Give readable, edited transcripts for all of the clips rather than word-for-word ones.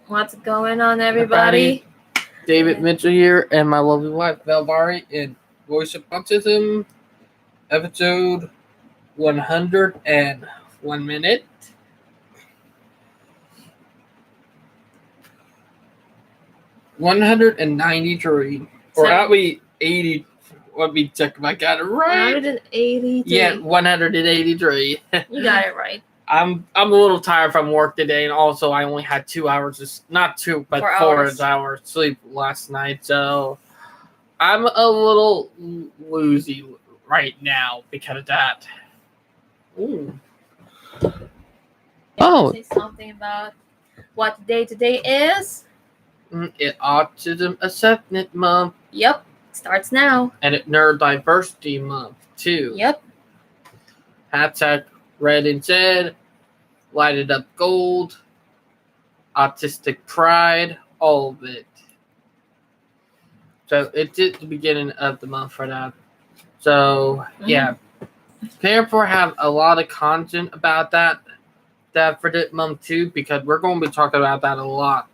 What's going on, everybody? David Mitchell here, and my lovely wife, Valbari, in Voice of Autism, episode 101 minute. 193. Or that'd be 80. Let me check if I got it right. 183. Yeah, 183. You got it right. I'm a little tired from work today, and also I only had 2 hours, not 2, but 4 hours sleep last night, so I'm a little woozy right now because of that. Ooh. Say something about what day today is? Autism Acceptance Month. Yep, starts now. And Neurodiversity Month too. Yep. Hashtag red and said, light it up gold, autistic pride, all of it. So it's at the beginning of the month for that. So yeah, therefore have a lot of content about that for this month too, because we're going to be talking about that a lot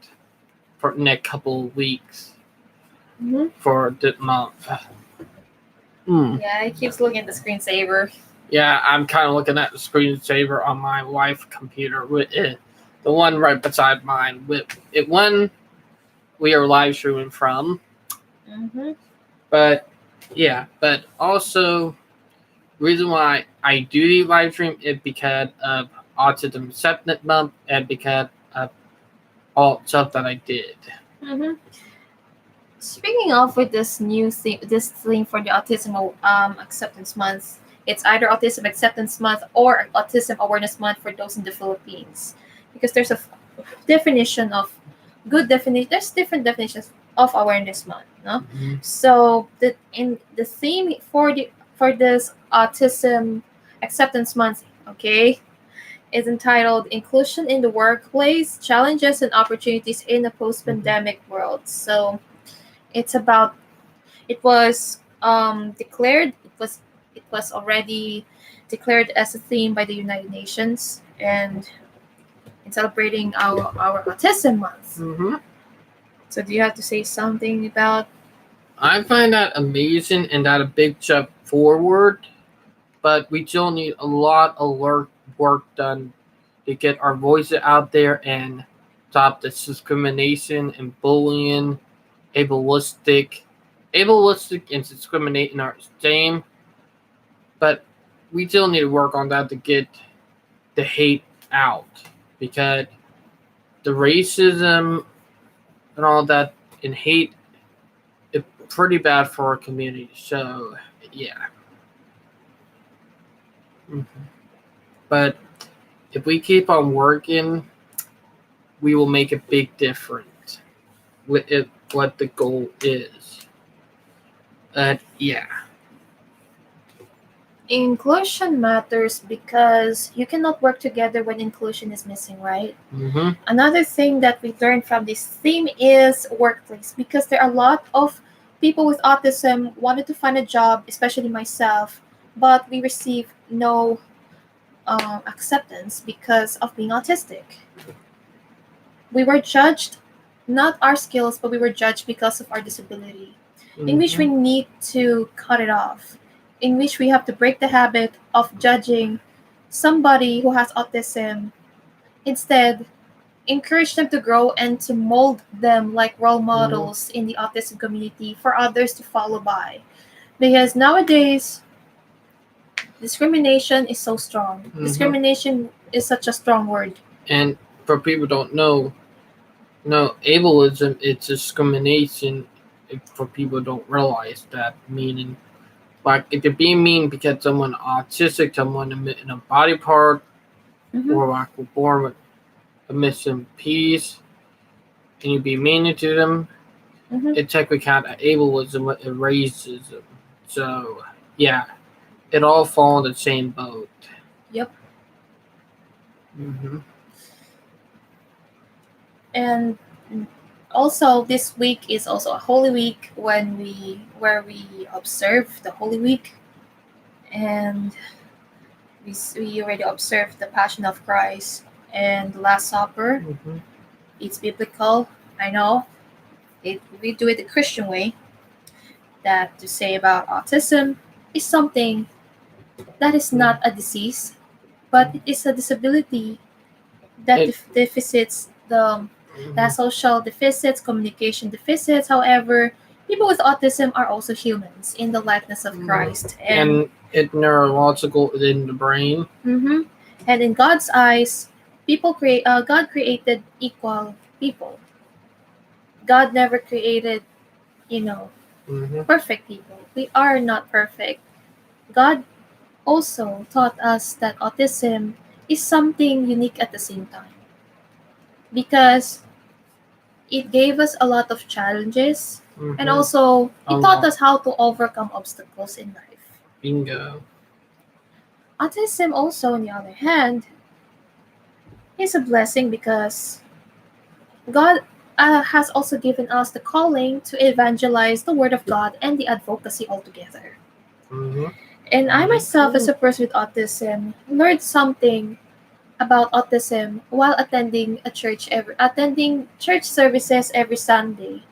for the next couple of weeks for this month. Yeah, he keeps looking at the screensaver. Yeah, I'm kind of looking at the screensaver on my wife's computer with it, the one right beside mine. With it, one we are live streaming from. But yeah, but also reason why I do the live stream is because of Autism Acceptance Month and because of all stuff that I did. Speaking of with this new thing, this thing for the Autism Acceptance Month, it's either Autism Acceptance Month or Autism Awareness Month for those in the Philippines, because there's a definition of there's different definitions of Awareness Month, no? So the theme for this Autism Acceptance Month, okay, is entitled "Inclusion in the Workplace: Challenges and Opportunities in a Post-Pandemic World." So it was declared. It was already declared as a theme by the United Nations, and in celebrating our Autism Month. So do you have to say something about? I find that amazing and that a big step forward, but we still need a lot of work done to get our voices out there and stop the discrimination and bullying, ableistic and discriminating our same. But we still need to work on that to get the hate out, because the racism and all that and hate is pretty bad for our community. So yeah. But if we keep on working, we will make a big difference with it, what the goal is. Yeah. Inclusion matters because you cannot work together when inclusion is missing, right? Another thing that we learned from this theme is workplace, because there are a lot of people with autism wanted to find a job, especially myself, but we receive no acceptance because of being autistic. We were judged, not our skills, but we were judged because of our disability, in which we need to cut it off, in which we have to break the habit of judging somebody who has autism. Instead, encourage them to grow and to mold them like role models in the autism community for others to follow by. Because nowadays, discrimination is so strong. Discrimination is such a strong word. And for people who don't know, ableism is discrimination. For people who don't realize that, meaning, like, if you're being mean because someone autistic, someone in a body part, or like we're born with a missing piece, and you be mean to them, it technically counts as ableism and racism. So yeah, it all fall in the same boat. Yep. And also, this week is also a Holy Week where we observe the Holy Week, and We already observed the Passion of Christ and the Last Supper. Mm-hmm. It's biblical. I know we do it the Christian way. That to say about autism is something that is not a disease, but it is a disability that It, deficits the mhm. social deficits, communication deficits. However, people with autism are also humans in the likeness of Christ, and And it neurological in the brain. hmm and in God's eyes, God created equal people. God never created, you know, Mm-hmm. perfect people. We are not perfect. God also taught us that autism is something unique at the same time because it gave us a lot of challenges and Mm-hmm. also A it taught lot. us how to overcome obstacles in life. Bingo. Autism also, on the other hand, is a blessing because God has also given us the calling to evangelize the Word of God and the advocacy altogether. Mm-hmm. And I Me myself, as too. a person with autism, learned something about autism while attending church services every Sunday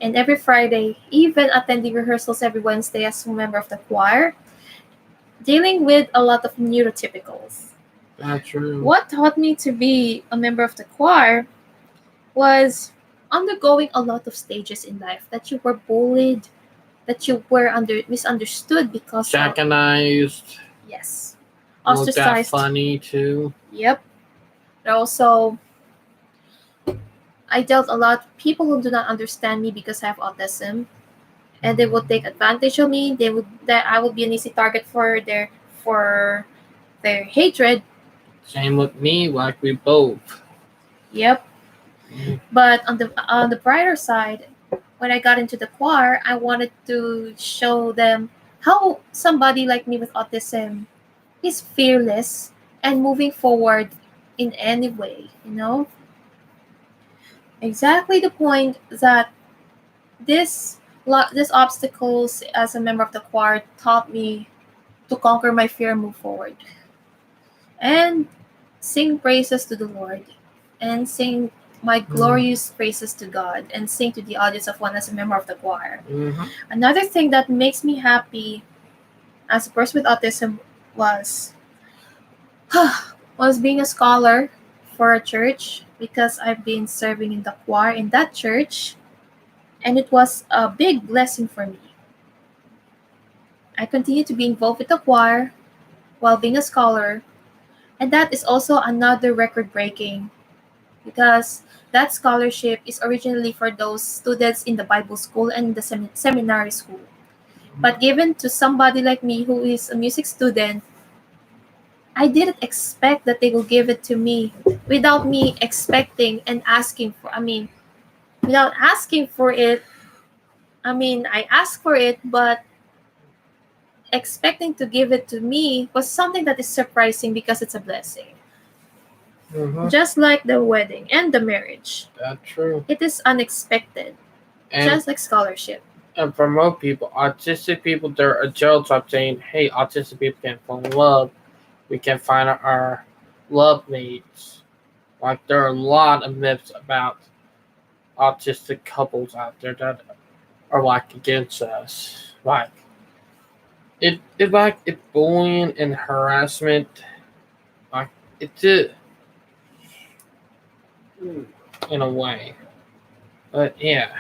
and every Friday, even attending rehearsals every Wednesday as a member of the choir, dealing with a lot of neurotypicals. That's true. What taught me to be a member of the choir was undergoing a lot of stages in life that you were bullied, that you were misunderstood because of Jackanized. yes, Looked at ostracized. funny too. Yep. And also I dealt a lot with people who do not understand me because I have autism and they would take advantage of me. That I would be an easy target for their hatred. Same with me, like we both. Yep. Mm-hmm. But on the brighter side, when I got into the choir, I wanted to show them how somebody like me with autism is fearless and moving forward in any way, Exactly the point that this obstacles as a member of the choir taught me to conquer my fear and move forward. And sing praises to the Lord and sing my glorious praises to God and sing to the audience of one as a member of the choir. Mm-hmm. Another thing that makes me happy as a person with autism was was being a scholar for a church because I've been serving in the choir in that church and it was a big blessing for me. I continue to be involved with the choir while being a scholar and that is also another record breaking because that scholarship is originally for those students in the Bible school and the seminary school. But given to somebody like me who is a music student, I didn't expect that they will give it to me without me expecting and asking for. Without asking for it. I asked for it, but expecting to give it to me was something that is surprising because it's a blessing. Mm-hmm. Just like the wedding and the marriage. That's true. It is unexpected, And just like scholarship. and for most people, autistic people, they're a stereotype saying, "Hey, autistic people can't fall in love. We can find our love mates." Like there are a lot of myths about autistic couples out there that are like against us. Like it's bullying and harassment. Like it's it in a way. But yeah.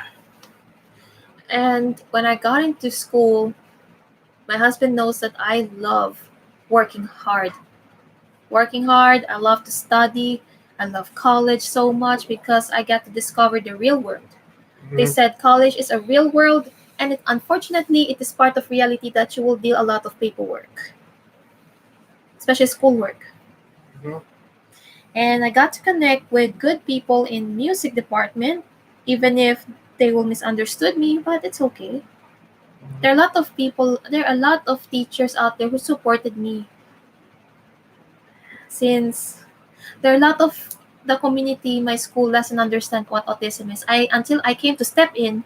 And when I got into school, my husband knows that I love working hard. Working hard, I love to study. I love college so much because I get to discover the real world. They Mm-hmm. said college is a real world, and unfortunately, it is part of reality that you will deal a lot of paperwork, especially schoolwork. Mm-hmm. And I got to connect with good people in music department, even if they will misunderstood me, but it's okay. There are a lot of teachers out there who supported me since there are a lot of the community my school doesn't understand what autism is. I until I came to step in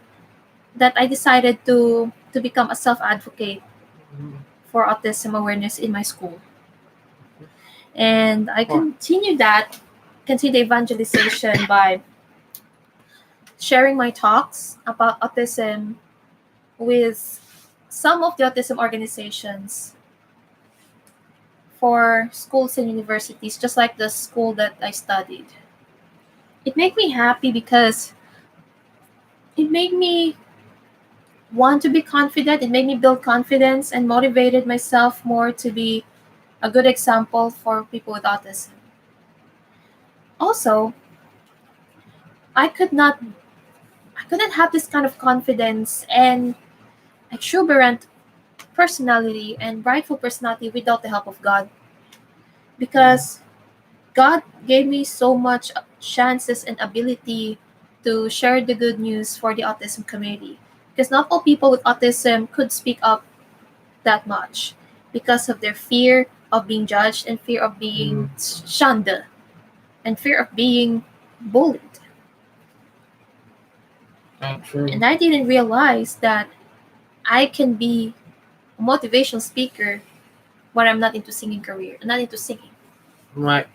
that I decided to become a self advocate for autism awareness in my school. And I Well, continue the evangelization by sharing my talks about autism with some of the autism organizations for schools and universities, just like the school that I studied. It made me happy because it made me want to be confident. It made me build confidence and motivated myself more to be a good example for people with autism. Also, I could not I couldn't have this kind of confidence and exuberant personality and rightful personality without the help of God, because God gave me so much chances and ability to share the good news for the autism community, because not all people with autism could speak up that much because of their fear of being judged and fear of being shunned and fear of being bullied. that's true. And I didn't realize that I can be a motivational speaker when I'm not into singing career, not into singing. Like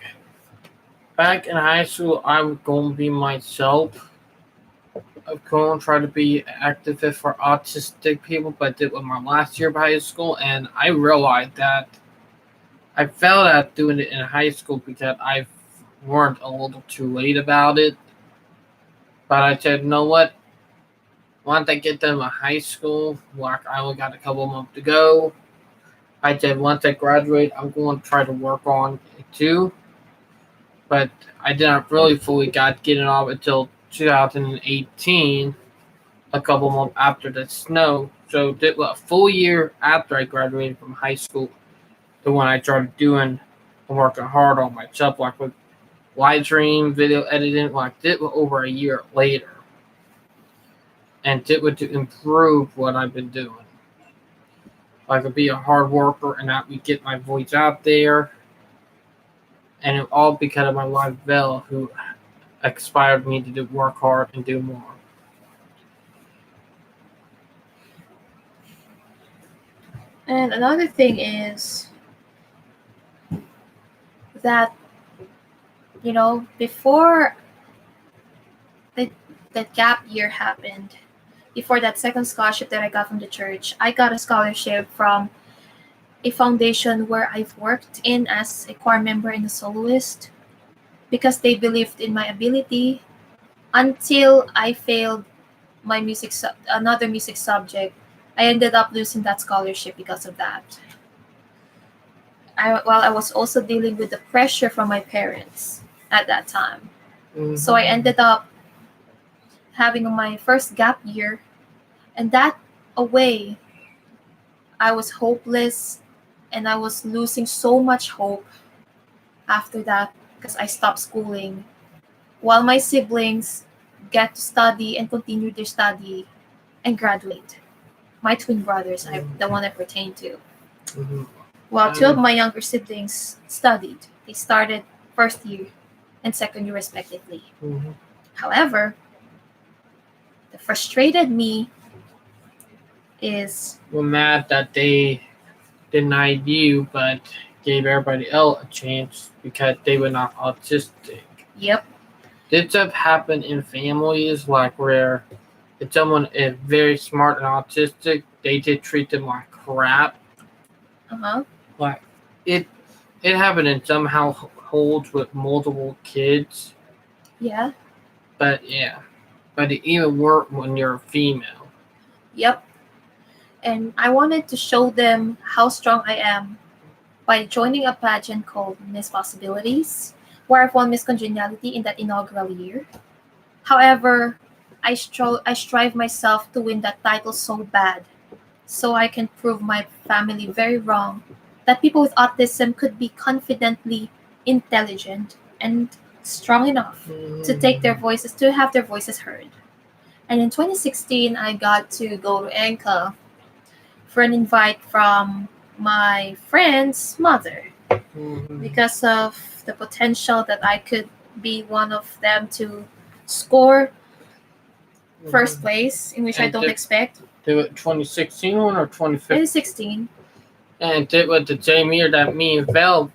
back in high school, I was going to be myself. I was going to try to be an activist for autistic people, but I did with my last year of high school, and I realized that I failed at doing it in high school because I learned a little too late about it. But I said, you know what? Once I get done with high school, like I only got a couple months to go, I said once I graduate, I'm going to try to work on it too. But I didn't really fully get it off until 2018, a couple months after the snow. So did a full year after I graduated from high school, the one I started doing and working hard on myself, like with live stream, video editing, like did over a year later. And did to improve what I've been doing. Like to be a hard worker and not get my voice out there. And it all because of my wife Belle, who inspired me to work hard and do more. And another thing is that, before that, that gap year happened, before that second scholarship that I got from the church, I got a scholarship from a foundation where I've worked in as a choir member and a soloist, because they believed in my ability until I failed my another music subject. I ended up losing that scholarship because of that. While I was also dealing with the pressure from my parents at that time. Mm-hmm. So I ended up having my first gap year, and that away, I was hopeless and I was losing so much hope after that, because I stopped schooling while my siblings get to study and continue their study and graduate. My twin brothers, the one I pertain to. Mm-hmm. While two of my younger siblings studied. They started first year and second year respectively. Mm-hmm. However, the frustrated me is... We're mad that they denied you, but gave everybody else a chance because they were not autistic. Yep. This stuff happen in families, like where if someone is very smart and autistic, they just treat them like crap. Like it happened in some households with multiple kids. Yeah. But it even worse when you're a female. Yep. And I wanted to show them how strong I am by joining a pageant called Miss Possibilities, where I've won Miss Congeniality in that inaugural year. However, I strive myself to win that title so bad, so I can prove my family very wrong, that people with autism could be confidently intelligent and strong enough to take their voices, to have their voices heard. And in 2016, I got to go to Anka for an invite from my friend's mother, because of the potential that I could be one of them to score first place, in which I don't expect. Do it 2016 one or 2015? 2016. And it was the same year that me and Val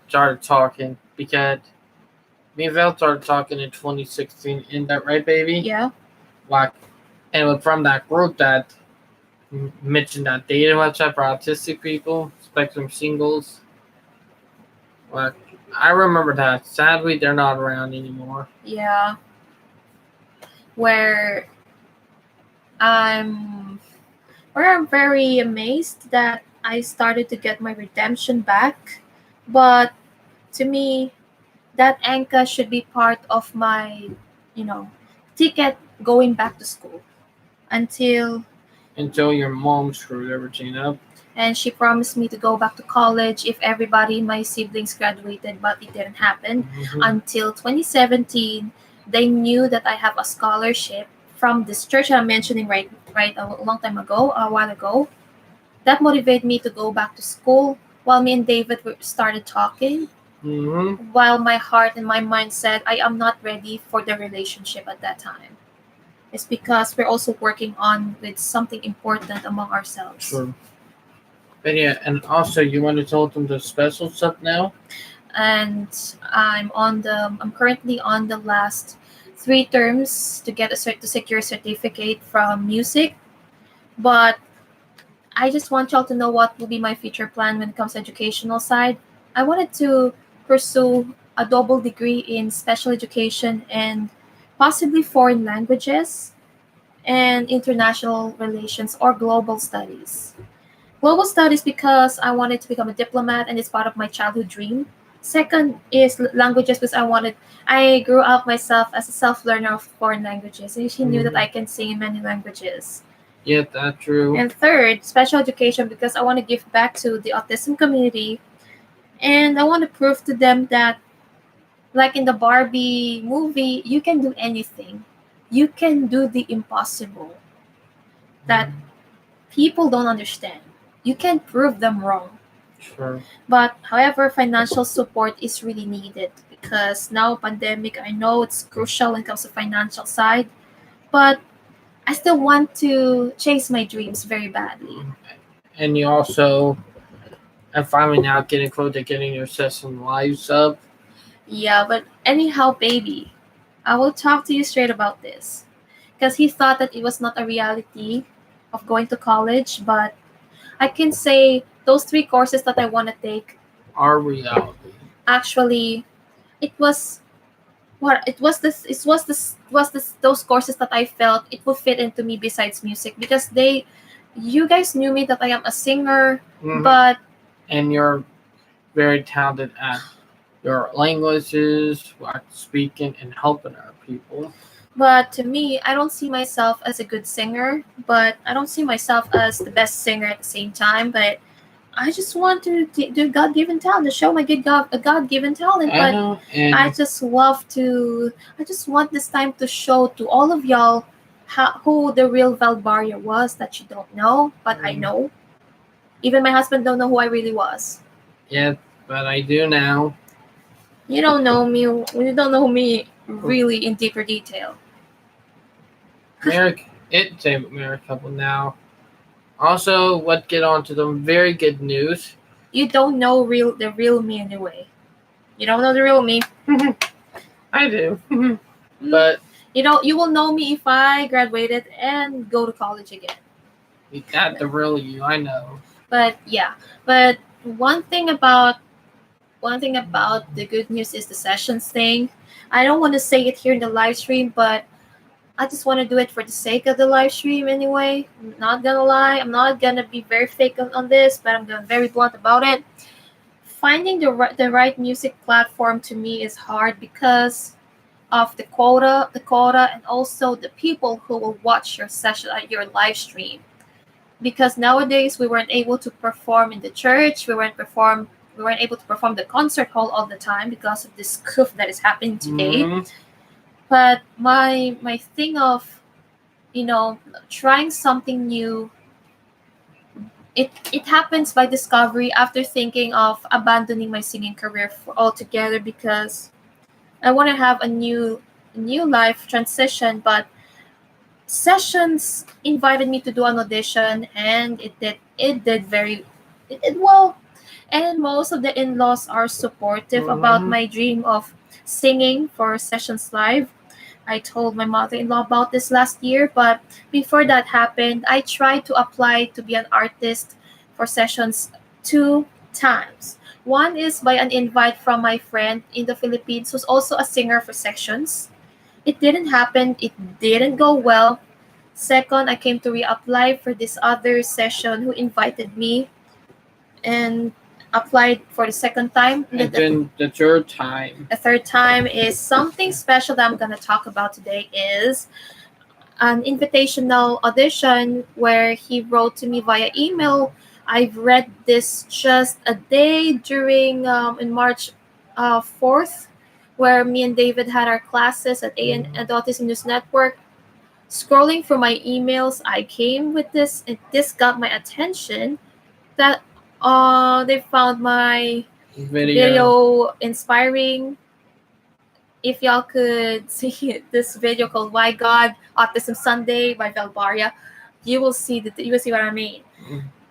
started talking because me and Val started talking in 2016. Isn't that right, baby? Yeah. Like, and it was from that group that mentioned that dating website for autistic people, Spectrum Singles. Like, I remember that. Sadly, they're not around anymore. Yeah. Where I'm where I'm very amazed that I started to get my redemption back. But to me, that Anka should be part of my, you know, ticket going back to school until Until your mom screwed everything up. and she promised me to go back to college if everybody in my siblings graduated, but it didn't happen Mm-hmm. until 2017. They knew that I have a scholarship from this church I'm mentioning right a long time ago, a while ago. That motivated me to go back to school while me and David started talking. Mm-hmm. While my heart and my mind said I am not ready for the relationship at that time. It's because we're also working on with something important among ourselves. Sure. But yeah, and also you want to tell them the special stuff now? And I'm currently on the last 3 terms to get to secure a certificate from music. But I just want y'all to know what will be my future plan when it comes to educational side. I wanted to pursue a double degree in special education and possibly foreign languages and international relations or global studies. Global studies because I wanted to become a diplomat and it's part of my childhood dream. Second is languages because I grew up myself as a self learner of foreign languages and she knew that Mm-hmm. I can sing in many languages. Yeah, that's true. And third, special education because I want to give back to the autism community and I want to prove to them that, like in the Barbie movie, you can do anything. You can do the impossible that Mm-hmm. people don't understand. You can prove them wrong. Sure. But however, financial support is really needed because now pandemic, I know it's crucial when it comes to financial side, but I still want to chase my dreams very badly. And you also, and finally now getting close to getting your session lives up. Yeah, but anyhow, baby, I will talk to you straight about this. Because he thought that it was not a reality of going to college, but I can say those 3 courses that I want to take, Our reality. actually, it was it was this those courses that I felt it would fit into me besides music because you guys knew me that I am a singer, Mm-hmm. but And you're very talented at your languages, like speaking and helping our people. to me I don't see myself as a good singer, but I don't see myself as the best singer at the same time, but I just want to do God given talent, to show my a God given talent. I But know, and I just love to, I just want this time to show to all of y'all who the real Valbaria was that you don't know, but I know. Even my husband don't know who I really was. yeah, but I do now. You don't know me, you don't know me really in deeper detail. It's a married couple now. Also, let's get on to the very good news. You don't know the real me anyway. You don't know the real me. I do. Mm. But You will know me if I graduated and go to college again. not the real you, I know. But yeah, but one thing about the good news is the sessions thing. I don't want to say it here in the live stream, but I just want to do it for the sake of the live stream anyway. I'm not gonna lie, I'm not gonna be very fake on this, but I'm gonna be very blunt about it. Finding the right music platform to me is hard because of the quota, and also the people who will watch your session, your live stream. Because nowadays we weren't able to perform in the church, we weren't able to perform the concert hall all the time because of this coup that is happening today. Mm-hmm. But my thing of, trying something new, it happens by discovery after thinking of abandoning my singing career altogether because I want to have a new life transition. But sessions invited me to do an audition and it did very it did well. And most of the in-laws are supportive about Mm-hmm. my dream of singing for sessions live. I told my mother-in-law about this last year, but before that happened, I tried to apply to be an artist for sessions two times. One is by an invite from my friend in the Philippines who's also a singer for sessions. It didn't happen, it didn't go well. Second, I came to reapply for this other session who invited me and applied for the second time. And then the third time. The third time is something special that I'm going to talk about today is an invitational audition where he wrote to me via email. I've read this just a day during in March 4th, where me and David had our classes at AN at the Autism News Network. Scrolling through my emails, I came with this, and this got my attention. That they found my video inspiring. If y'all could see this video called "Why God Autism Sunday" by Velbaria, you will see what I mean.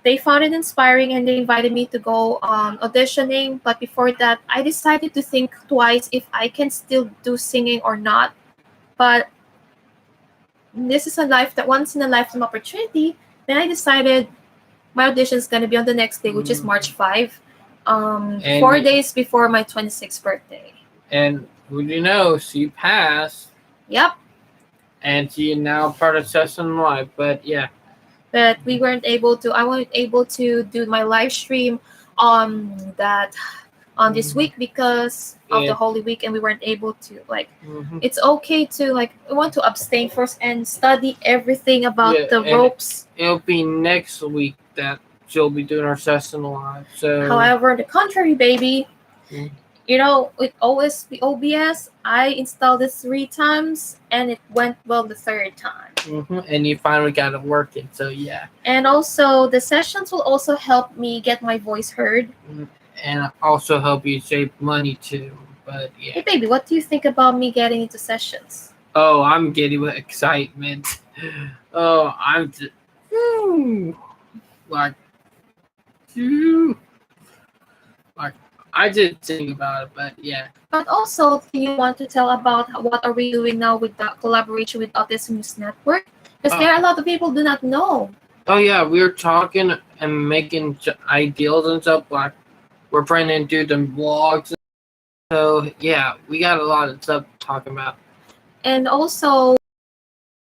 They found it inspiring and they invited me to go auditioning. But before that, I decided to think twice if I can still do singing or not. But this is a life that once in a lifetime opportunity. Then I decided my audition is gonna be on the next day, which is March 5, 4 days before my 26th birthday. And who do you know? She passed. Yep. And she now part of Session Live. But yeah. But we weren't able to. I wasn't able to do my live stream on this week because of the Holy Week, and we weren't able to It's okay to we want to abstain first and study everything about the ropes. It'll be next week that she'll be doing our session live. So, however, the contrary, baby. You know, with OBS, I installed it 3 times and it went well the third time. And you finally got it working. So yeah. And also, the sessions will also help me get my voice heard. And also help you save money too. But yeah. Hey baby, what do you think about me getting into sessions? Oh, I'm getting with excitement. Oh, I'm just I did think about it, but yeah. But also, do you want to tell about what are we doing now with the collaboration with Autism News Network? Because there are a lot of people do not know. Oh yeah, we're talking and making ideals and stuff. Like we're trying to do the vlogs. So yeah, we got a lot of stuff to talk about. And also,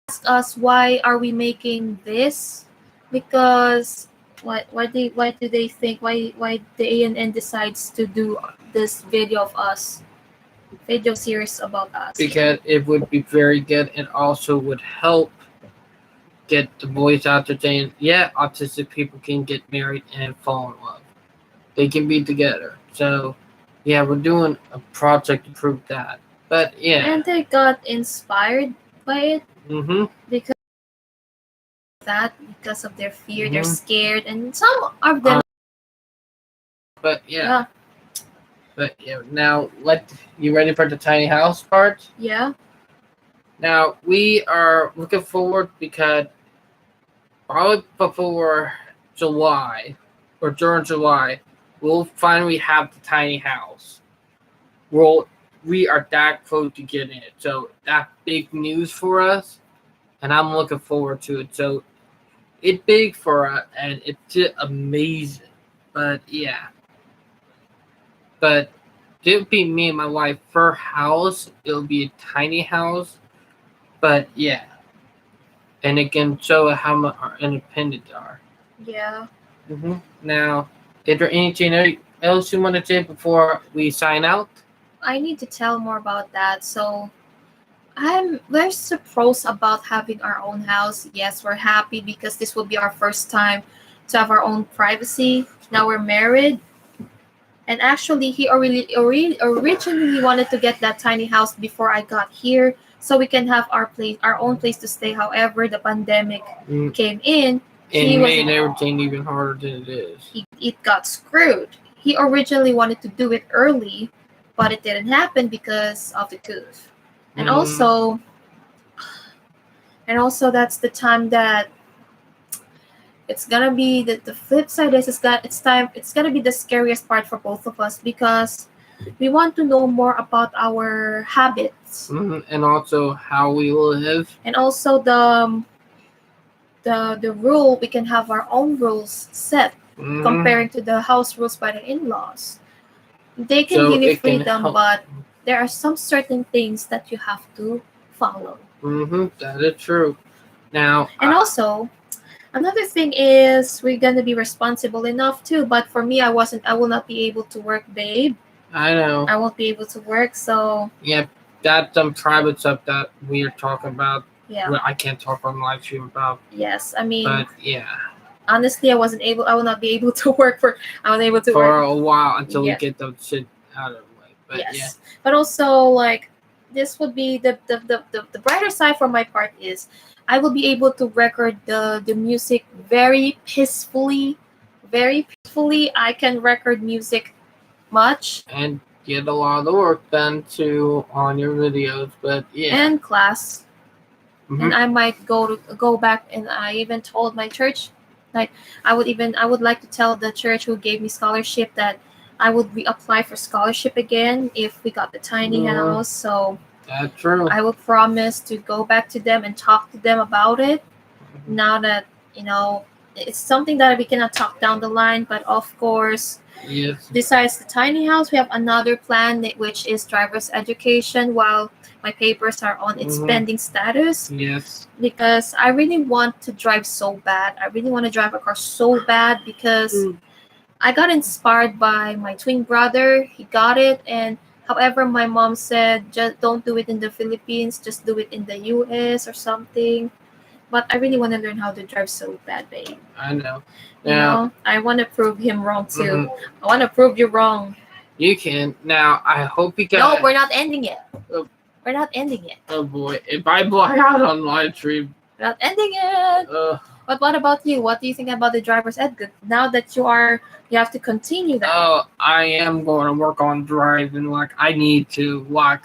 ask us why are we making this? Because why do they think why the ANN decides to do this video series about us? Because it would be very good and also would help get the voice out there saying, yeah, autistic people can get married and fall in love. They can be together. So yeah, we're doing a project to prove that. But yeah. And they got inspired by it. Because of their fear, they're scared, and some of them. But yeah. But yeah, now you ready for the tiny house part? Yeah. Now we are looking forward because probably before July or during July, we'll finally have the tiny house. We are that close to getting it, so that's big news for us, and I'm looking forward to it. So it's big for us, and it's just amazing. But yeah, but it'll be me and my wife for house. It'll be a tiny house, but yeah, and it can show how much our independent are. Yeah. Now, is there anything else you want to say before we sign out? I need to tell more about that. So there's the pros about having our own house. Yes, we're happy because this will be our first time to have our own privacy. Now we're married. And actually, he originally wanted to get that tiny house before I got here, so we can have our own place to stay. However, the pandemic came in. And made everything even harder than it is. It got screwed. He originally wanted to do it early, but it didn't happen because of the COVID. And also that's the time that it's gonna be the flip side is that it's gonna be the scariest part for both of us because we want to know more about our habits And also how we live. and also the rule we can have our own rules set comparing to the house rules by the in-laws. They can So give you it can freedom, help. but there are some certain things that you have to follow. That is true. Now, And also, another thing is we're gonna be responsible enough too. But for me, I will not be able to work, babe. I know. I won't be able to work, so Yeah, that's some private stuff that we are talking about. yeah. Well, I can't talk on live stream about. Yes, I mean, But yeah, honestly, I will not be able to work for. I was able to for work. a while until we Yes. get the shit out of the way. But Yes, yeah. but also like this would be the brighter side for my part is I will be able to record the music very peacefully, very peacefully. I can record music much And get a lot of the work done too on your videos. But yeah. and class. Mhm. And I might go back and I even told my church, like I would like to tell the church who gave me scholarship that I would reapply for scholarship again if we got the tiny house. So That's true. I will promise to go back to them and talk to them about it. Now that it's something that we cannot talk down the line, but of course, Yes. besides the tiny house, we have another plan which is driver's education while my papers are on its pending status. Yes. Because I really want to drive so bad. I really want to drive a car so bad because I got inspired by my twin brother. He got it, and however, my mom said, just don't do it in the Philippines, just do it in the US or something. But I really want to learn how to drive so bad, babe. I know. You Now know, I want to prove him wrong too. I want to prove you wrong. you can. Now I hope you guys. No, we're not ending it. Oh. We're not ending it. Oh boy! If I black out on live stream. We're not ending it. But what about you? What do you think about the driver's ed? Now that you have to continue that. Oh, I am going to work on driving. Like I need to. Like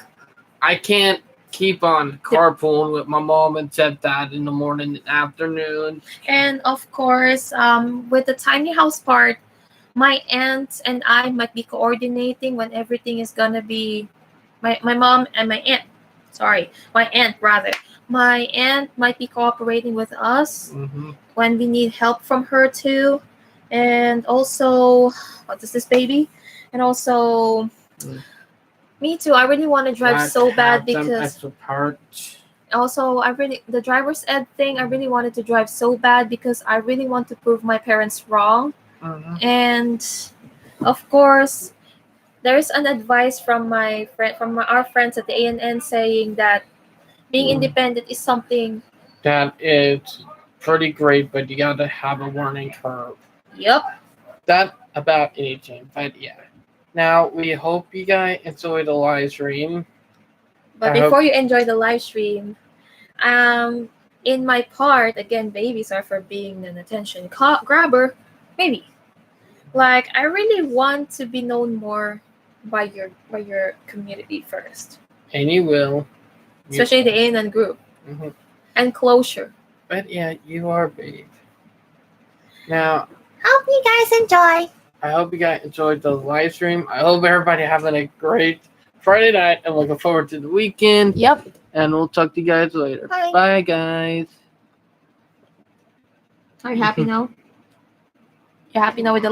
I can't keep on carpooling with my mom and stepdad in the morning and afternoon. And of course, with the tiny house part, my aunt and I might be coordinating when everything is gonna be. My mom and my aunt. Sorry, my aunt rather. My aunt might be cooperating with us when we need help from her too. And also, what is this, baby? And also, me too. I really want to drive so bad because also the driver's ed thing. I really wanted to drive so bad because I really want to prove my parents wrong. And of course, there's an advice from our friends at the ANN saying that being independent is something that is pretty great, but you gotta have a learning curve. Yep. That about anything, but yeah. Now we hope you guys enjoy the live stream. But before you enjoy the live stream, in my part, again, babies are for being an attention grabber, maybe. Like I really want to be known more by your community first. And you will. Especially the ANN group. And closure. But yeah, you are big. Now, hope you guys enjoy. I hope you guys enjoyed the live stream. I hope everybody having a great Friday night and looking forward to the weekend. Yep. And we'll talk to you guys later. Bye. Bye guys. Are you happy now? You're happy now with the